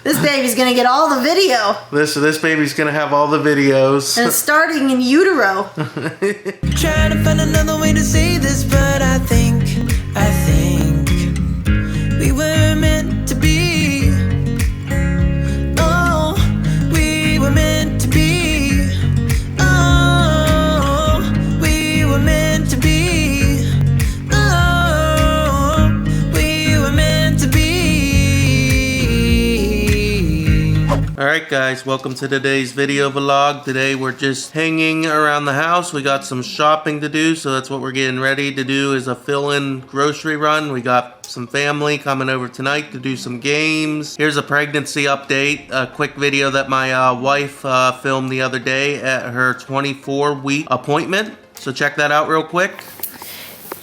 This baby's gonna get all the video. This baby's gonna have all the videos. And it's starting in utero. Trying to find another way to say this, but I think we were meant to be. Oh, we were meant to be. Oh, we were meant to be. Oh, we were meant to be. Alright guys, welcome to today's video vlog. Today we're just hanging around the house. We got some shopping to do, so that's what we're getting ready to do, is a fill-in grocery run. We got some family coming over tonight to do some games. Here's a pregnancy update, a quick video that my wife filmed the other day at her 24-week appointment. So check that out real quick.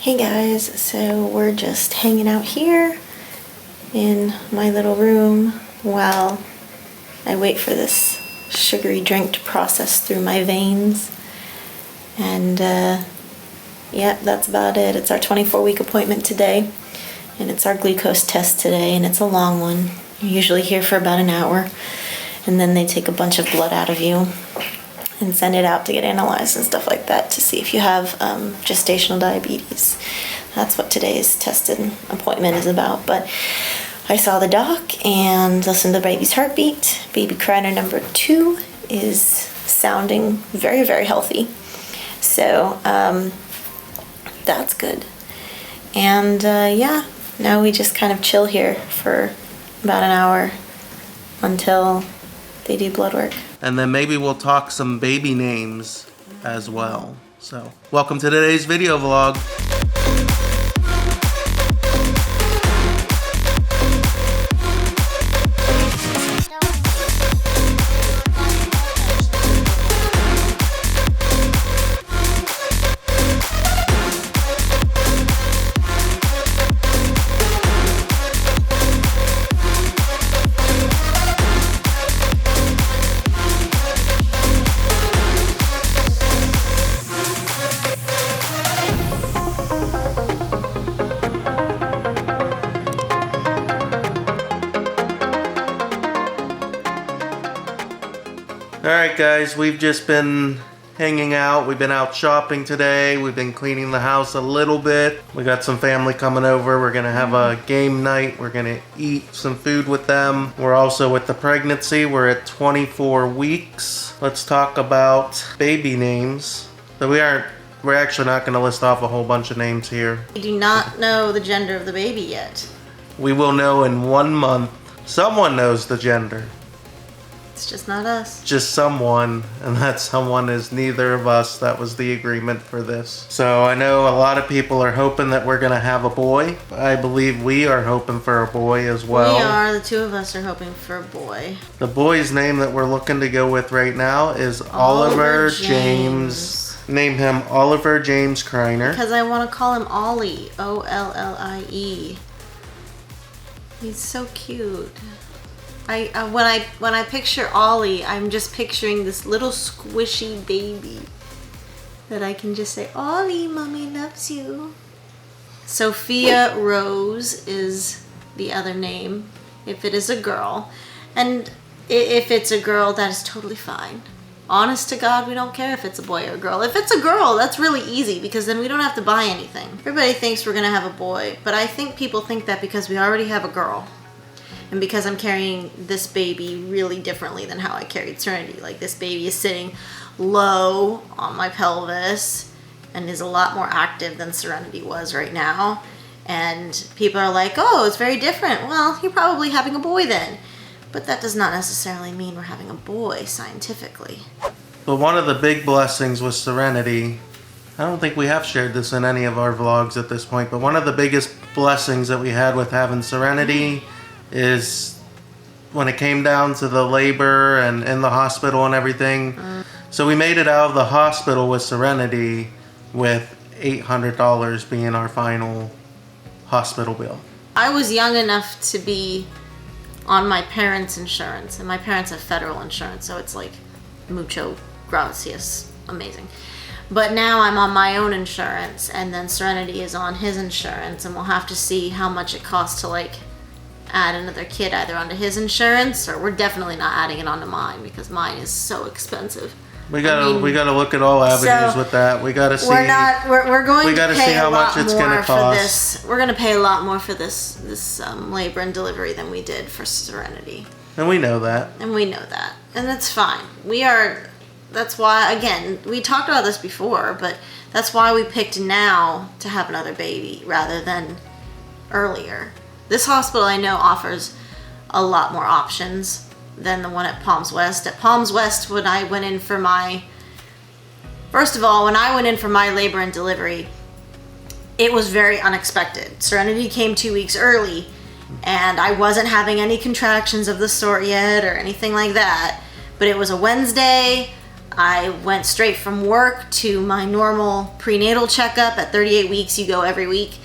Hey guys, so we're just hanging out here in my little room while I wait for this sugary drink to process through my veins. And yeah, that's about it. It's our 24-week appointment today, and it's our glucose test today, and it's a long one. You're usually here for about an hour, and then they take a bunch of blood out of you and send it out to get analyzed and stuff like that to see if you have gestational diabetes. That's what today's tested appointment is about. But I saw the doc and listened to the baby's heartbeat. Baby crier number 2 is sounding very, very healthy. So that's good. And yeah, now we just kind of chill here for about an hour until they do blood work. And then maybe we'll talk some baby names as well. So, welcome to today's video vlog. Alright guys, we've just been hanging out. We've been out shopping today. We've been cleaning the house a little bit. We got some family coming over. We're gonna have a game night. We're gonna eat some food with them. We're also with the pregnancy. We're at 24 weeks. Let's talk about baby names. So we're actually not gonna list off a whole bunch of names here. We do not know the gender of the baby yet. We will know in 1 month. Someone knows the gender. It's just not us. Just someone, and that someone is neither of us. That was the agreement for this. So I know a lot of people are hoping that we're gonna have a boy. I believe we are hoping for a boy as well. We are. The two of us are hoping for a boy. The boy's name that we're looking to go with right now is Oliver James. Name him Oliver James Kreiner. Because I want to call him Ollie. O-L-L-I-E. He's so cute. When I picture Ollie, I'm just picturing this little squishy baby that I can just say, Ollie, mommy loves you. Sophia Rose is the other name, if it is a girl. And if it's a girl, that is totally fine. Honest to God, we don't care if it's a boy or a girl. If it's a girl, that's really easy because then we don't have to buy anything. Everybody thinks we're gonna have a boy, but I think people think that because we already have a girl. And because I'm carrying this baby really differently than how I carried Serenity. Like, this baby is sitting low on my pelvis and is a lot more active than Serenity was right now. And people are like, oh, it's very different. Well, you're probably having a boy then. But that does not necessarily mean we're having a boy scientifically. But one of the big blessings with Serenity, I don't think we have shared this in any of our vlogs at this point, but one of the biggest blessings that we had with having Serenity is when it came down to the labor and in the hospital and everything. So we made it out of the hospital with Serenity with $800 being our final hospital bill. I was young enough to be on my parents' insurance, and my parents have federal insurance, so it's like mucho gracias, amazing. But now I'm on my own insurance, and then Serenity is on his insurance, and we'll have to see how much it costs to like add another kid either onto his insurance, or we're definitely not adding it onto mine because mine is so expensive. We gotta look at all avenues with that. We gotta see. We're going to pay how much it's gonna cost. We're gonna pay a lot more for this labor and delivery than we did for Serenity. And we know that. And that's fine. That's why, again, we talked about this before, but that's why we picked now to have another baby rather than earlier. This hospital I know offers a lot more options than the one at Palms West. At Palms West, when I went in for my labor and delivery, it was very unexpected. Serenity came 2 weeks early, and I wasn't having any contractions of the sort yet or anything like that. But it was a Wednesday. I went straight from work to my normal prenatal checkup. At 38 weeks, you go every week.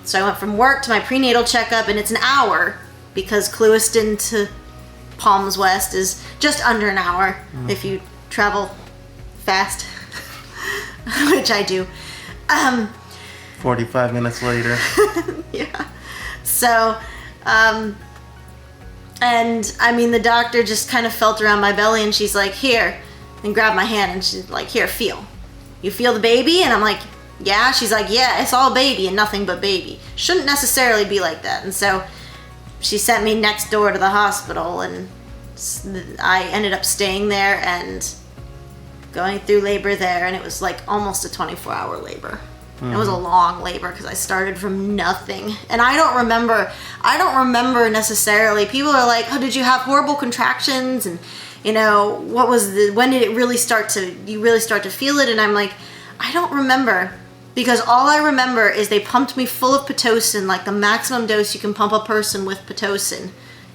So I went from work to my prenatal checkup, and it's an hour because Clewiston to Palms West is just under an hour if you travel fast, which I do. 45 minutes later. Yeah. So, and I mean, the doctor just kind of felt around my belly, and she's like, here, and grabbed my hand, and she's like, here, feel. You feel the baby? And I'm like, yeah. She's like, yeah, it's all baby and nothing but baby. Shouldn't necessarily be like that. And so she sent me next door to the hospital, and I ended up staying there and going through labor there, and it was like almost a 24-hour labor. It was a long labor because I started from nothing. And I don't remember necessarily. People are like, oh, did you have horrible contractions? And, you know, when did it really you really start to feel it? And I'm like, I don't remember. Because all I remember is they pumped me full of Pitocin, like the maximum dose you can pump a person with Pitocin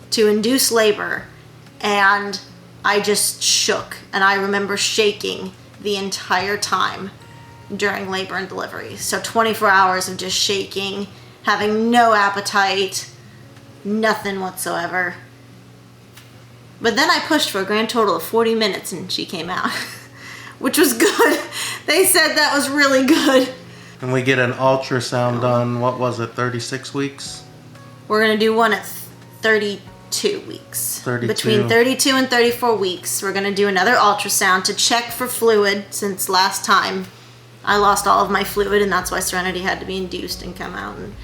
to induce labor. And I just shook. And I remember shaking the entire time during labor and delivery. So 24 hours of just shaking, having no appetite, nothing whatsoever. But then I pushed for a grand total of 40 minutes and she came out, which was good. They said that was really good. And we get an ultrasound done, what was it, 36 weeks? We're going to do one at 32 weeks. 32. Between 32 and 34 weeks, we're going to do another ultrasound to check for fluid, since last time I lost all of my fluid, and that's why Serenity had to be induced and come out. And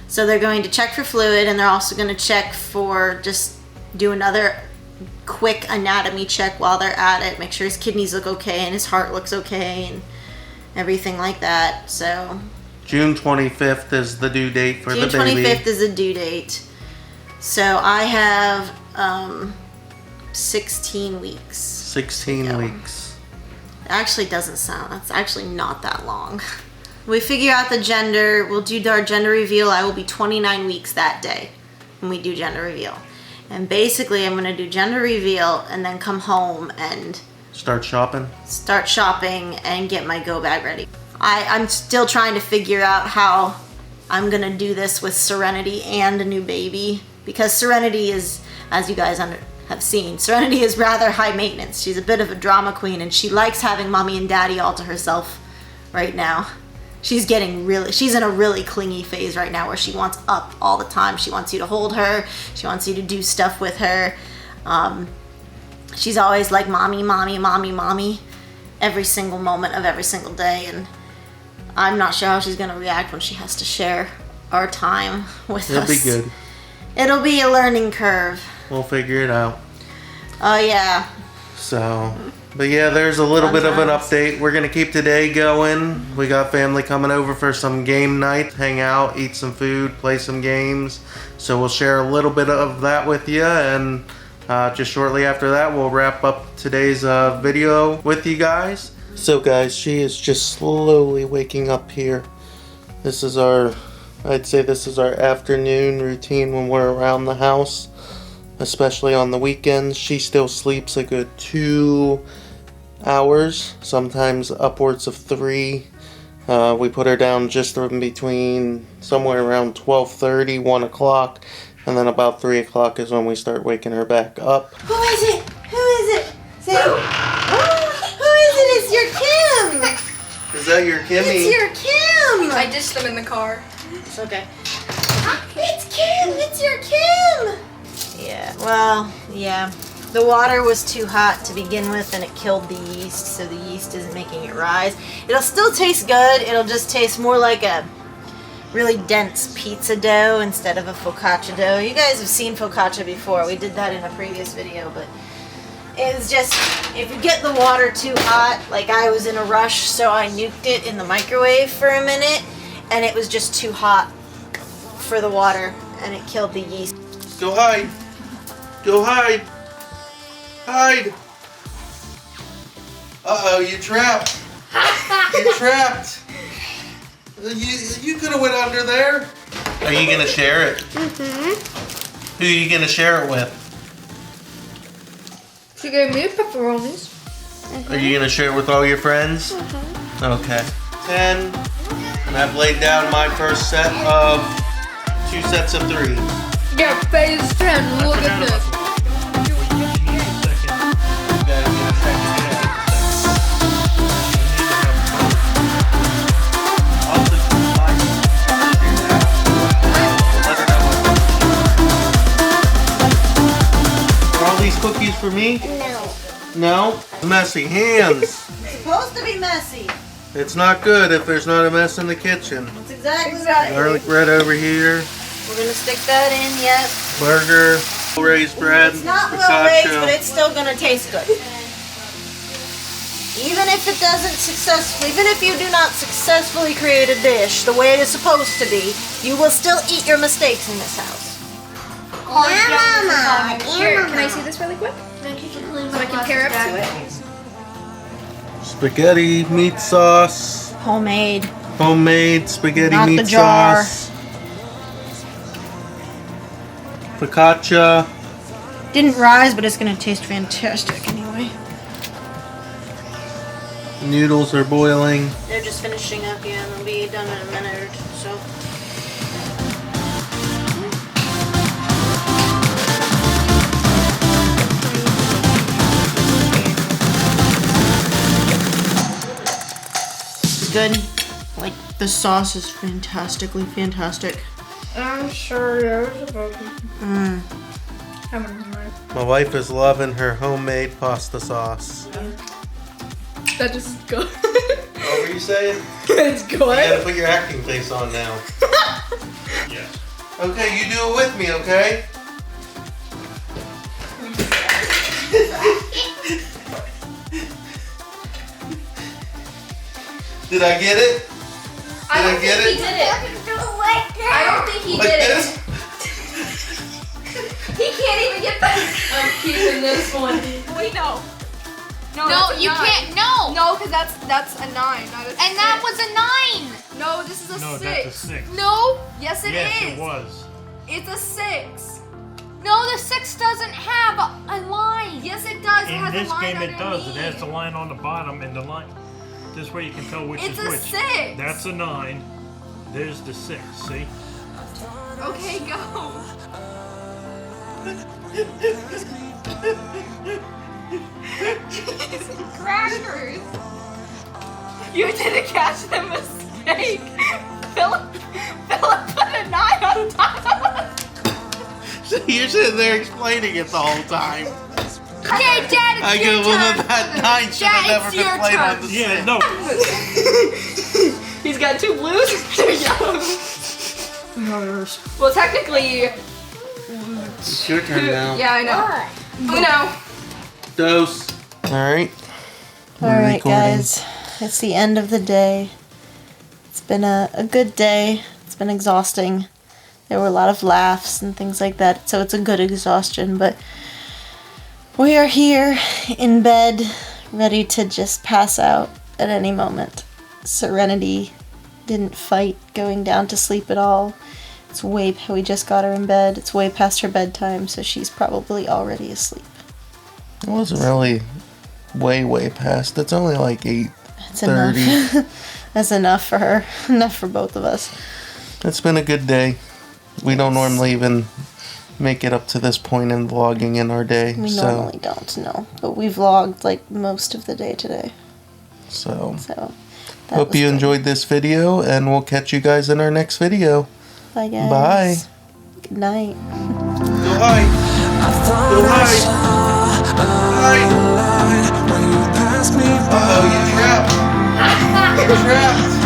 so they're going to check for fluid, and they're also going to check for, just do another quick anatomy check while they're at it, make sure his kidneys look okay and his heart looks okay and everything like that. So June 25th is the due date for the baby. June 25th is the due date. So I have 16 weeks. 16 weeks. Actually doesn't sound, that's actually not that long. We figure out the gender, we'll do our gender reveal. I will be 29 weeks that day when we do gender reveal. And basically I'm gonna do gender reveal and then come home and start shopping and get my go bag ready. I'm still trying to figure out how I'm gonna do this with Serenity and a new baby, because Serenity is, as you guys have seen, Serenity is rather high maintenance. She's a bit of a drama queen, and she likes having mommy and daddy all to herself right now. She's in a really clingy phase right now where she wants up all the time. She wants you to hold her. She wants you to do stuff with her. She's always like, mommy, mommy, mommy, mommy, every single moment of every single day. And I'm not sure how she's going to react when she has to share our time with us. It'll be good. It'll be a learning curve. We'll figure it out. Oh, yeah. So, but yeah, there's a little bit of an update. We're going to keep today going. We got family coming over for some game night, hang out, eat some food, play some games. So we'll share a little bit of that with you, and just shortly after that, we'll wrap up today's video with you guys. So guys, she is just slowly waking up here. I'd say this is our afternoon routine when we're around the house, especially on the weekends. She still sleeps a good 2 hours, sometimes upwards of 3. We put her down just in between somewhere around 12:30, 1 o'clock, and then about 3 o'clock is when we start waking her back up. Who is it? Who is it? Say, oh, who is it? It's your Kim. Is that your Kimmy? It's your Kim. I ditched them in the car. It's okay. It's Kim. It's it's your Kim! Yeah, well, yeah. The water was too hot to begin with and it killed the yeast, so the yeast isn't making it rise. It'll still taste good, it'll just taste more like a really dense pizza dough instead of a focaccia dough. You guys have seen focaccia before, we did that in a previous video, but it was just, if you get the water too hot, like I was in a rush, so I nuked it in the microwave for a minute, and it was just too hot for the water, and it killed the yeast. Go hide. Go hide. Hide. Uh-oh, you trapped. You're trapped. You could have went under there. Are you going to share it? Mm-hmm. Who are you going to share it with? She gave me pepperonis. Are you going to share it with all your friends? Okay. 10. And I've laid down my first set of 2 sets of 3. Yeah, phase 10. Look at this. Cookies for me? No. No? Messy hands. It's supposed to be messy. It's not good if there's not a mess in the kitchen. That's exactly right. Garlic bread over here. We're going to stick that in, yes. Burger, well-raised bread. It's not well raised, but it's still going to taste good. Even if it doesn't successfully, even if you do not successfully create a dish the way it is supposed to be, you will still eat your mistakes in this house. Here, can I see this really quick? So I can pair up to it. Spaghetti meat sauce. Homemade. Homemade spaghetti Not meat the jar. sauce. Focaccia. Didn't rise, but it's going to taste fantastic anyway. Noodles are boiling. They're just finishing up, yeah, and they'll be done in a minute or so. Good. Like, the sauce is fantastically fantastic. I'm sure yours about My wife is loving her homemade pasta sauce. That just is good. What were you saying? It's good. You gotta put your acting face on now. Yes. Okay, you do it with me, okay? Did I get it? Did I get it? He did it. I don't think he Like did this? it. He can't even get back. I'm keeping this one. Wait, no. No, you can't. No. No, because that's a 9, not a 6. And that was a 9. No, this is a 6. No, that's a 6. No. Yes, it is. Yes, it was. It's a 6. No, the 6 doesn't have a line. Yes, it does. It In has this a line game, it does. It underneath. has the line on the bottom and the line. This way you can tell which It's is a which. 6. That's a 9. There's the 6. See? Okay, go. Crackers. You didn't catch the mistake. Philip put a 9 on top. You're sitting there explaining it the whole time. Okay, Dad, it's I your go, well, turn. that 9 should have Yeah, never it's been your played turn. on the Yeah, stick. no. He's got 2 blues. They're yellow. Well, technically, It's your turn now. yeah, I know. Uno. Dose. Alright. Alright, guys. It's the end of the day. It's been a good day. It's been exhausting. There were a lot of laughs and things like that, so it's a good exhaustion, but we are here in bed, ready to just pass out at any moment. Serenity didn't fight going down to sleep at all. We just got her in bed. It's way past her bedtime, so she's probably already asleep. It wasn't really way past. It's only like 8:30. That's enough. That's enough for her. Enough for both of us. It's been a good day. We don't normally even make it up to this point in vlogging in our day. We normally don't, no. But we vlogged like most of the day today. So that hope was you good. enjoyed this video, and we'll catch you guys in our next video. Bye, guys. Bye. Good night. Go hide. Go hide. Hide. Uh-oh, you're trapped. You're trapped.